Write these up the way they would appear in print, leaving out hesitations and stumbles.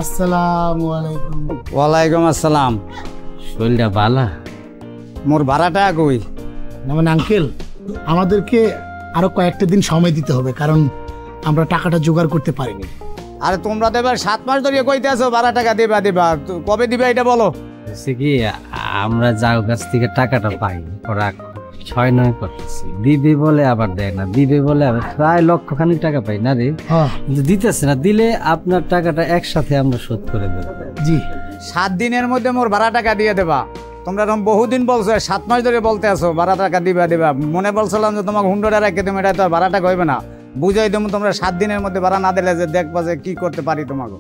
আসসালামু আলাইকুম। ওয়ালাইকুম আসসালাম। শরীরটা ভালো? মোর ভাড়াটা কই? না মানে আঙ্কেল, আমাদেরকে আরো কয়েকটা দিন সময় দিতে হবে, কারণ আমরা টাকাটা জোগাড় করতে পারিনি। আরে তোমরা তো এবার 7 মাস ধরে কইতে আছো ভাড়া টাকা দিবা দিবা, কবে দিবা এটা বলো। কি আমরা যাও কাছ থেকে টাকাটা পাই, ওরা 6-9 করতেছি, দিবে বলে আবার দেয় না, দিবে বলে আবার প্রায় লক্ষখানিক টাকা পাই না রে। দিতেছে না, দিলে আপনার টাকাটা একসাথে আমরা শোধ করে দেবো। জি 7 দিনের মধ্যে মোর ভাড়া টাকা দিয়ে দেবা। তোমরা এরকম বহুদিন বলছো, 7 মাস ধরে বলতে আছো ভাড়া টাকা দিবা দিবা। মনে বলছিলাম যে তোমাকে হুন্ডোটা রেখে দেবো, এটা তো ভাড়া টাকা হইবে না। বুঝাই দেবো তোমরা 7 দিনের মধ্যে ভাড়া না দিলে যে দেখবা যে কি করতে পারি তোমাকে।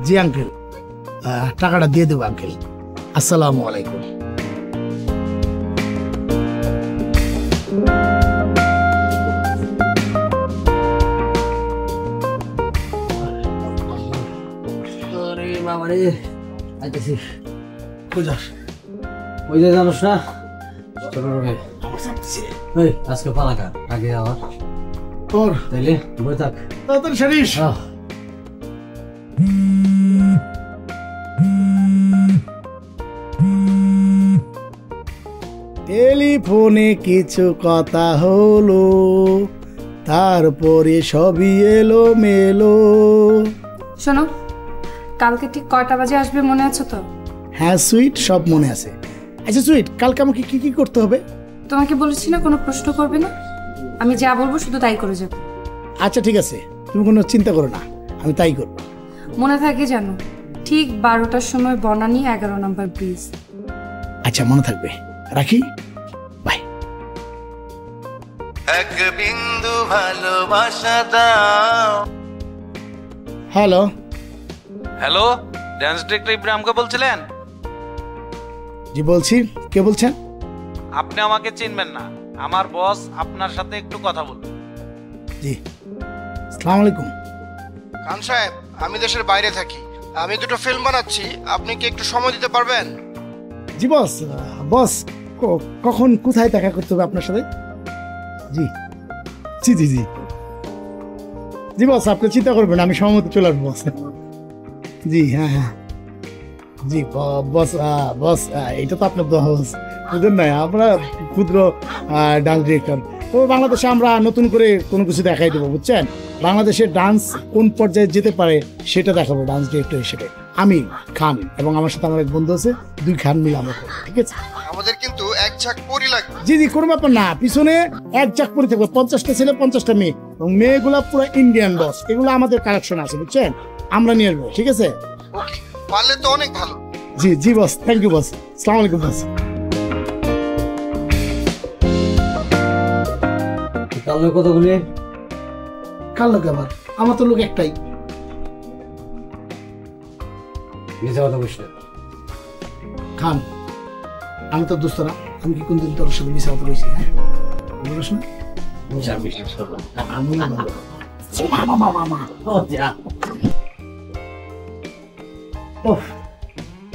জি আঙ্কেল, টাকাটা দিয়ে দেবো আঙ্কেল। আসসালামু আলাইকুম। ওই যে জানোস না আজকে পালাকা আগে আবার তোর তাইলে বই থাক তাড়াতাড়ি সারিস। টেলিফোনে কিছু কথা হলো, তারপরে সবই এলো মেলো। শোনো, কালকে ঠিক কয়টা বাজে আসবে মনে আছে তো? হ্যাঁ সুইট, সব মনে আছে। আচ্ছা সুইট, কালকে আমাকে কি কি করতে হবে? তোমাকে বলেছি না কোনো প্রশ্ন করবে না, আমি যা বলবো শুধু তাই করে যাবো। আচ্ছা ঠিক আছে, তুমি কোনো চিন্তা করো না, আমি তাই করবো। মনে থাকে জানো, ঠিক 12টার সময় বনানী 11 নম্বর ব্রিজ। আচ্ছা মনে থাকবে, রাখি, বাই। এক বিন্দু ভালোবাসা দাও। হ্যালো হ্যালো, ডান্স ডিরেক্টর ইব্রাহিমকে বলছিলেন? জি বলছি, কে বলছেন? আপনি আমাকে চিনবেন না, আমার বস আপনার সাথে একটু কথা বলবে। জি আসসালামু আলাইকুম। খান সাহেব, আমি দেশের বাইরে থাকি, আমি দুটো ফিল্ম বানাচ্ছি, আপনি কি একটু সময় দিতে পারবেন? জি বস, বস কখন কোথায় দেখা করতে হবে আপনার সাথে? জি জি জি জি জি বস, আপনি চিন্তা করবেন, আমি সময় মতো চলে আসবো বস। জি হ্যাঁ হ্যাঁ জি বস, বস এটা তো আপনার বস বুঝলেন না, আমরা ক্ষুদ্র ডান্স ডিরেক্টর। তো বাংলাদেশে আমরা নতুন করে কোনো কিছু দেখাই দেবো, বুঝছেন? বাংলাদেশের ডান্স কোন পর্যায়ে যেতে পারে সেটা দেখাবো ডান্স ডিরেক্টর হিসেবে। আমি খান এবং আমার সাথে আমার এক বন্ধু আছে, 2 খান মিলে আমরা করবো, ঠিক আছে? আমাদের কিন্তু এক ঝাঁক পরি লাগবে। জি জি কোনো ব্যাপার না, পিছনে এক ঝাঁক পরি থাকবে, 50টা ছেলে 50টা মেয়ে, এবং মেয়েগুলা পুরো ইন্ডিয়ান বস, এগুলো আমাদের কালেকশন আছে, বুঝছেন? আমরা নিয়ে আসবো, ঠিক আছে? ওকে, পারলে তো অনেক ভালো। জি জি বস, থ্যাংক ইউ বস, আসসালামু আলাইকুম বস। কাল কতগুলি? কার লোক আবার? আমার তো লোক একটাই। মিথ্যা কথা বলিস না। খান, আমি তো দোস্ত না, আমি কি কোনদিন তোর সাথে মিশা কথা বলছি? হ্যাঁ বলিস না, আমি মামা মামা।